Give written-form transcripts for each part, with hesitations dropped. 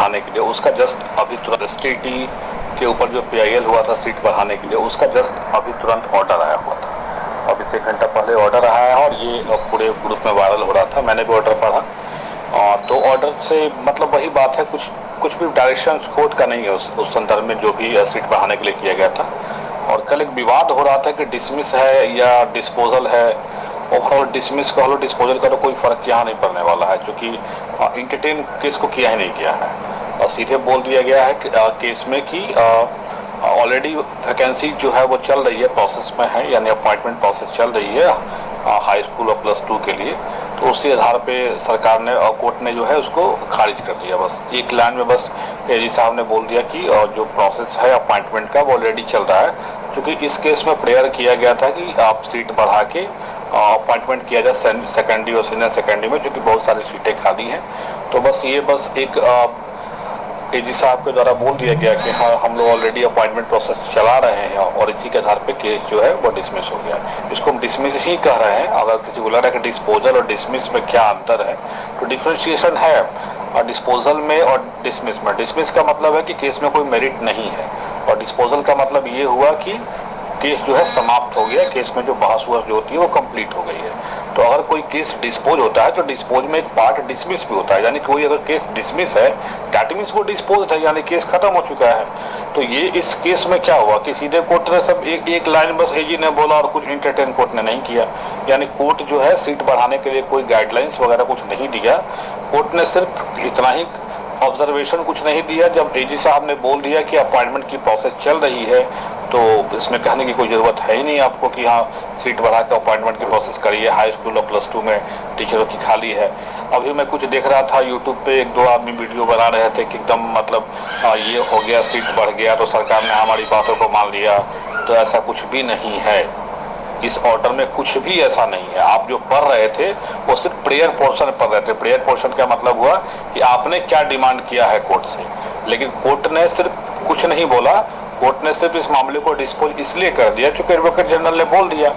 बढ़ाने के लिए, उसका जस्ट अभी तुरंत एसटीटी के ऊपर जो पीआईएल हुआ था सीट बढ़ाने के लिए, उसका जस्ट अभी तुरंत ऑर्डर आया हुआ था। अभी से 1 घंटा पहले ऑर्डर आया है और ये पूरे ग्रुप में वायरल हो रहा था, मैंने भी ऑर्डर पढ़ा। तो ऑर्डर से मतलब वही बात है, कुछ भी डायरेक्शन कोर्ट का नहीं है उस संदर्भ में जो भी सीट बढ़ाने के लिए किया गया था। और कल एक विवाद हो रहा था कि डिसमिस है या डिस्पोजल है। ओवरऑल डिसमिस का लो डिस्पोजल का तो कोई फर्क यहाँ नहीं पड़ने वाला है, क्योंकि इंटरटेन केस को किया ही नहीं गया है और सीधे बोल दिया गया है कि केस में कि ऑलरेडी वैकेंसी जो है वो चल रही है, प्रोसेस में है, यानी अपॉइंटमेंट प्रोसेस चल रही है हाई स्कूल और +2 के लिए। तो उसी आधार पे सरकार ने और कोर्ट ने जो है उसको खारिज कर दिया। बस एक लाइन में बस एजी साहब ने बोल दिया कि जो प्रोसेस है अपॉइंटमेंट का वो ऑलरेडी चल रहा है, क्योंकि इस केस में प्रेयर किया गया था कि आप सीट बढ़ा के अपॉइंटमेंट किया जाए सेकेंडरी और सीनियर सेकेंडरी में, क्योंकि बहुत सारी सीटें खाली हैं। तो बस ये एक एजी साहब के द्वारा बोल दिया गया कि हाँ हम लोग ऑलरेडी अपॉइंटमेंट प्रोसेस चला रहे हैं और इसी के आधार पे केस जो है वो डिसमिस हो गया। इसको हम डिसमिस ही कह रहे हैं। अगर किसी को लग रहा है कि डिस्पोजल और डिसमिस में क्या अंतर है, तो डिफ्रेंशिएशन है और डिस्पोजल में और डिसमिस में। डिसमिस का मतलब है कि केस में कोई मेरिट नहीं है और डिस्पोजल का मतलब ये हुआ कि केस जो है समाप्त हो गया, केस में जो बहस जो होती है वो कंप्लीट हो गई है। तो अगर कोई केस डिस्पोज होता है तो डिस्पोज में एक पार्ट डिसमिस भी होता है, यानी कोई अगर केस डिसमिस है दैट मीन्स वो डिस्पोज है, यानी केस खत्म हो चुका है। तो ये इस केस में क्या हुआ कि सीधे कोर्ट ने सब एक लाइन बस एजी ने बोला और कुछ इंटरटेन कोर्ट ने नहीं किया, यानी कोर्ट जो है सीट बढ़ाने के लिए कोई गाइडलाइंस वगैरह कुछ नहीं दिया। कोर्ट ने सिर्फ इतना ही ऑब्जर्वेशन कुछ नहीं दिया। जब एजी साहब ने बोल दिया कि अपॉइंटमेंट की प्रोसेस चल रही है, तो इसमें कहने की कोई ज़रूरत है ही नहीं आपको कि हाँ सीट बढ़ा के अपॉइंटमेंट की प्रोसेस करिए। हाई स्कूल और +2 में टीचरों की खाली है। अभी मैं कुछ देख रहा था यूट्यूब पे, 1-2 आदमी वीडियो बना रहे थे कि एकदम मतलब ये हो गया, सीट बढ़ गया तो सरकार ने हमारी बातों को मान लिया। तो ऐसा कुछ भी नहीं है, इस ऑर्डर में कुछ भी ऐसा नहीं है। आप जो पढ़ रहे थे वो सिर्फ प्रेयर पोर्शन पढ़ रहे थे। प्रेयर पोर्शन का मतलब हुआ कि आपने क्या डिमांड किया है कोर्ट से, लेकिन कोर्ट ने सिर्फ कुछ नहीं बोला। कोर्ट ने सिर्फ इस मामले को डिस्पोज इसलिए कर दिया क्योंकि एडवोकेट जनरल ने बोल दिया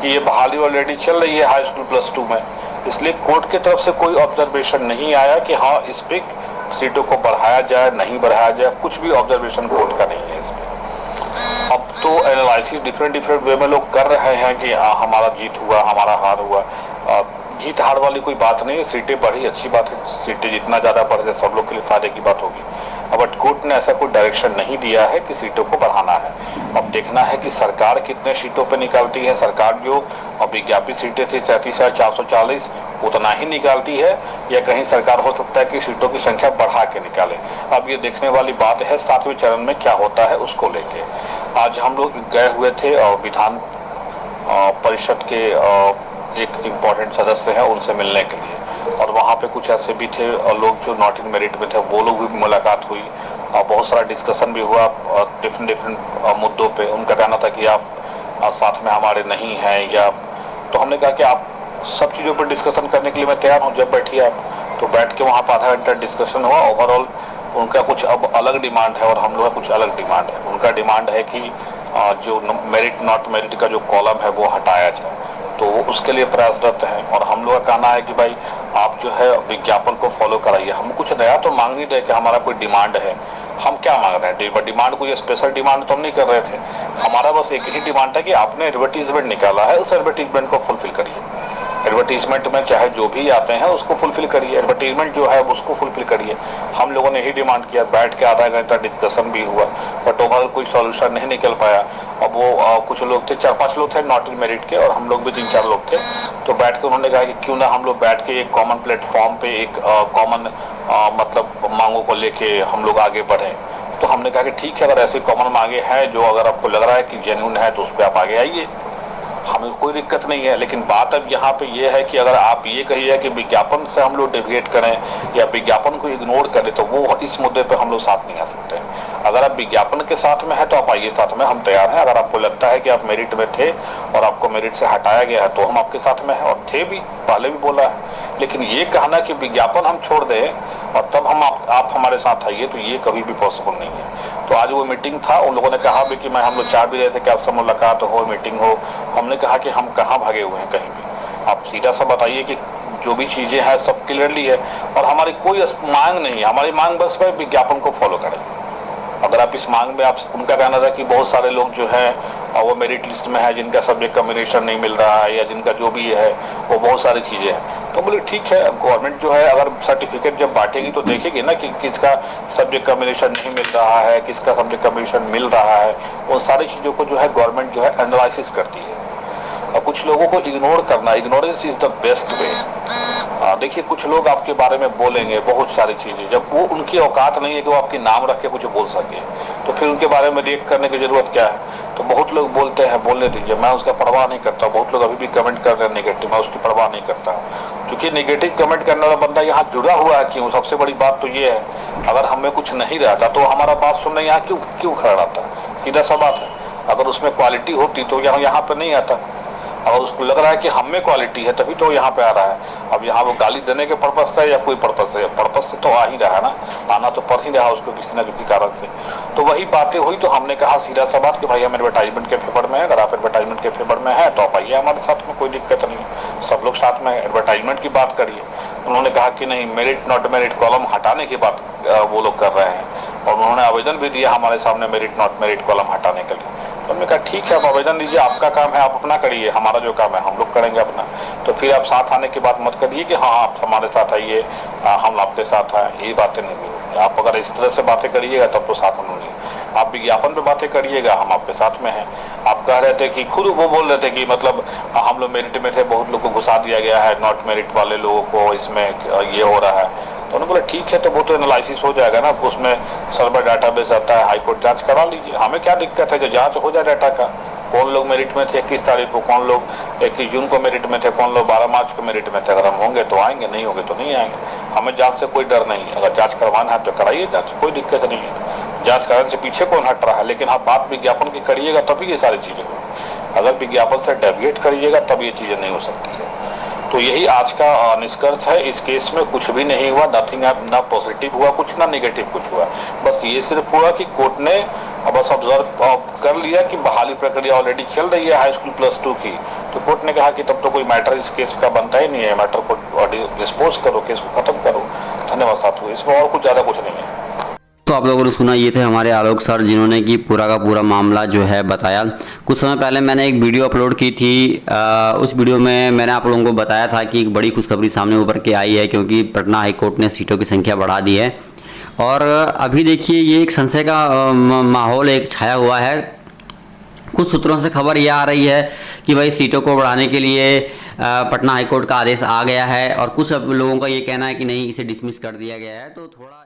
कि ये बहाली ऑलरेडी चल रही है हाई स्कूल +2 में। इसलिए कोर्ट की तरफ से कोई ऑब्जर्वेशन नहीं आया कि हाँ इस पर सीटों को बढ़ाया जाए, नहीं बढ़ाया जाए, कुछ भी ऑब्जर्वेशन कोर्ट का नहीं है इसमें। अब तो एनालिसिस डिफरेंट वे में लोग कर रहे हैं कि हमारा जीत हुआ, हमारा हार हुआ। जीत हार वाली कोई बात नहीं है, सीटें बढ़ी अच्छी बात है, सीटें जितना ज़्यादा बढ़ जाए सब लोग के लिए फायदे की बात होगी। बट कोर्ट ने ऐसा कोई डायरेक्शन नहीं दिया है कि सीटों को बढ़ाना है। अब देखना है कि सरकार कितने सीटों पे निकालती है। सरकार जो विज्ञापित सीटें थी 37,440 उतना ही निकालती है, या कहीं सरकार हो सकता है कि सीटों की संख्या बढ़ा के निकाले। अब ये देखने वाली बात है 7वें चरण में क्या होता है उसको लेके। आज हम लोग गए हुए थे विधान परिषद के एक इम्पोर्टेंट सदस्य हैं उनसे मिलने के लिए, और वहाँ पे कुछ ऐसे भी थे लोग जो नॉट इन मेरिट में थे, वो लोग भी मुलाकात हुई और बहुत सारा डिस्कशन भी हुआ डिफरेंट मुद्दों पे। उनका कहना था कि आप साथ में हमारे नहीं हैं, या तो हमने कहा कि आप सब चीज़ों पर डिस्कशन करने के लिए मैं तैयार हूँ, जब बैठिए आप। तो बैठ के वहाँ पर आधा घंटा डिस्कशन हुआ। ओवरऑल उनका कुछ अब अलग डिमांड है और हम लोग का कुछ अलग डिमांड है। उनका डिमांड है कि जो मेरिट नॉट मेरिट का जो कॉलम है वो हटाया जाए, तो वो उसके लिए प्रयासरत हैं। और हम लोग का कहना है कि भाई आप जो है विज्ञापन को फॉलो कराइए। हम कुछ नया तो मांग नहीं रहे कि हमारा कोई डिमांड है, हम क्या मांग रहे हैं डिमांड, कोई स्पेशल डिमांड तो हम नहीं कर रहे थे। हमारा बस एक ही डिमांड है कि आपने एडवर्टीजमेंट निकाला है उस एडवर्टीजमेंट को फुलफिल करिए। एडवर्टीजमेंट में चाहे जो भी आते हैं उसको फुलफिल करिए, एडवर्टीजमेंट जो है उसको फुलफिल करिए। हम लोगों ने यही डिमांड किया, बैठ के आधा घंटा डिस्कशन भी हुआ, बट ओवरऑल कोई सॉल्यूशन नहीं निकल पाया। अब वो कुछ लोग थे, 4-5 लोग थे नॉट इन मेरिट के, और हम लोग भी 3-4 लोग थे। तो बैठ के उन्होंने कहा कि क्यों ना हम लोग बैठ के एक कॉमन प्लेटफॉर्म पे एक कॉमन मतलब मांगों को लेके हम लोग आगे बढ़ें। तो हमने कहा कि ठीक है, अगर ऐसी कॉमन मांगे हैं जो अगर आपको लग रहा है कि जेन्युइन है तो उस पर आप आगे आइए, हमें कोई दिक्कत नहीं है। लेकिन बात अब यहाँ पे ये है कि अगर आप ये कहिए कि विज्ञापन से हम लोग डिविएट करें या विज्ञापन को इग्नोर करें, तो वो इस मुद्दे पे हम लोग साथ नहीं आ सकते। अगर आप विज्ञापन के साथ में है तो आप आइए साथ में, हम तैयार हैं। अगर आपको लगता है कि आप मेरिट में थे और आपको मेरिट से हटाया गया है तो हम आपके साथ में हैं, और थे भी, पहले भी बोला है। लेकिन ये कहना कि विज्ञापन हम छोड़ दें और तब हम आप हमारे साथ आइए, तो ये कभी भी पॉसिबल नहीं है। तो आज वो मीटिंग था, उन लोगों ने कहा भी कि हम लोग चाह भी रहे थे कि आपसे मुलाकात हो, मीटिंग हो। हमने कहा कि हम कहाँ भागे हुए हैं कहीं भी। आप सीधा सा बताइए कि जो भी चीज़ें हैं सब क्लियरली है और हमारी कोई मांग नहीं है। हमारी मांग बस वह विज्ञापन को फॉलो करें। अगर आप इस मांग में आप उनका कहना था कि बहुत सारे लोग जो हैं वो मेरिट लिस्ट में है जिनका सब्जेक्ट कम्बिनेशन नहीं मिल रहा है या जिनका जो भी है वो बहुत सारी चीज़ें हैं, तो बोले ठीक है, गवर्नमेंट जो है अगर सर्टिफिकेट जब बांटेगी तो देखेगी ना कि किसका सब्जेक्ट कम्बिनेशन नहीं मिल रहा है, किसका सब्जेक्ट कम्बिनेशन मिल रहा है। वो सारी चीज़ों को जो है गवर्नमेंट जो है एनालिसिस करती है। और कुछ लोगों को इग्नोर करना, ignorance is the best way. देखिए कुछ लोग आपके बारे में बोलेंगे बहुत सारी चीज़ें, जब वो उनकी औकात नहीं है कि वो आपकी नाम रख के कुछ बोल सके, तो फिर उनके बारे में रिएक्ट करने की जरूरत क्या है। तो बहुत लोग बोलते हैं, बोलने दीजिए, मैं उसका परवाह नहीं करता। बहुत लोग अभी भी कमेंट कर रहे हैं नेगेटिव, मैं उसकी परवाह नहीं करता। क्योंकि नेगेटिव कमेंट करने वाला बंदा यहाँ जुड़ा हुआ है क्यों? सबसे बड़ी बात तो ये है, अगर हमें कुछ नहीं रहता तो हमारा बात सुनने यहाँ क्यों खड़ा रहता? सीधा सा बात है। अगर उसमें क्वालिटी होती तो यहाँ पे नहीं आता। अगर उसको लग रहा है कि हम में क्वालिटी है तभी तो यहाँ पे आ रहा है। अब यहाँ वो गाली देने के पर्पस से या कोई पर्पस से, पर्पस से तो आ ही रहा है ना, आना तो पड़ ही रहा उसको किसी न किसी कारण से। तो वही बातें हुई, तो हमने कहा सीधा सा बात कि भाई हम एडवर्टाइजमेंट के फेवर में है। अगर आप एडवर्टाइजमेंट के फेवर में है तो आप आइए हमारे साथ में, कोई दिक्कत नहीं है। सब लोग साथ में एडवर्टाइजमेंट की बात करिए। उन्होंने कहा कि नहीं, मेरिट नॉट मेरिट कॉलम हटाने की बात वो लोग कर रहे हैं और उन्होंने आवेदन भी दिया हमारे सामने मेरिट नॉट मेरिट कॉलम हटाने के लिए। तो हमने कहा ठीक है, आप आवेदन दीजिए, आपका काम है, आप अपना करिए, हमारा जो काम है हम लोग करेंगे अपना। तो फिर आप साथ आने की बात मत करिए कि हाँ आप हमारे साथ आइए, हम आपके साथ आए, ये बातें नहीं होगी। आप अगर इस तरह से बातें करिएगा तब तो साथ हम नहीं। आप विज्ञापन पे बातें करिएगा, हम आपके साथ में हैं। आप कह रहे थे कि खुद वो बोल रहे थे कि मतलब हम लोग मेरिट में थे, बहुत लोग को घुसा दिया गया है, नॉट मेरिट वाले लोगों को इसमें ये हो रहा है। तो उन्होंने बोला ठीक है, तो वो तो एनालिसिस हो जाएगा ना, उसमें सर्वर डाटाबेस आता है, हाईकोर्ट जांच करा लीजिए, हमें क्या दिक्कत है, जो जांच हो जाए डाटा का। कौन लोग मेरिट में थे 21 तारीख को, कौन लोग 21 जून को मेरिट में थे, कौन लोग 12 मार्च को मेरिट में थे। अगर हम होंगे तो आएंगे, नहीं होंगे तो नहीं आएंगे। हमें जांच से कोई डर नहीं है। अगर जांच करवाना है तो कराइए जांच, कोई दिक्कत नहीं है। जांच कराने से पीछे कौन हट रहा है। लेकिन हाँ, बात विज्ञापन की करिएगा तभी ये सारी चीजें होंगी। अगर विज्ञापन से डेविएट करिएगा तब ये चीजें नहीं हो सकती है। तो यही आज का निष्कर्ष है। इस केस में कुछ भी नहीं हुआ, नथिंग, ना पॉजिटिव हुआ कुछ, ना नेगेटिव कुछ हुआ। बस ये सिर्फ हुआ कि कोर्ट ने बस ऑब्जर्व कर लिया कि बहाली प्रक्रिया ऑलरेडी चल रही है हाई स्कूल +2 की। तो कोर्ट ने कहा कि तब तो कोई मैटर इस केस का बनता ही नहीं है, मैटर को डिस्पोज करो, केस को खत्म करो। धन्यवाद साथियों, इसमें और कुछ ज़्यादा कुछ नहीं है। तो आप लोगों ने सुना, ये थे हमारे आलोक सर जिन्होंने कि पूरा का पूरा मामला जो है बताया। कुछ समय पहले मैंने एक वीडियो अपलोड की थी। उस वीडियो में मैंने आप लोगों को बताया था कि एक बड़ी खुशखबरी सामने उभर के आई है, क्योंकि पटना हाई कोर्ट ने सीटों की संख्या बढ़ा दी है। और अभी देखिए ये एक संशय का माहौल एक छाया हुआ है। कुछ सूत्रों से खबर यह आ रही है कि भाई सीटों को बढ़ाने के लिए पटना हाई कोर्ट का आदेश आ गया है, और कुछ लोगों का ये कहना है कि नहीं, इसे डिसमिस कर दिया गया है। तो थोड़ा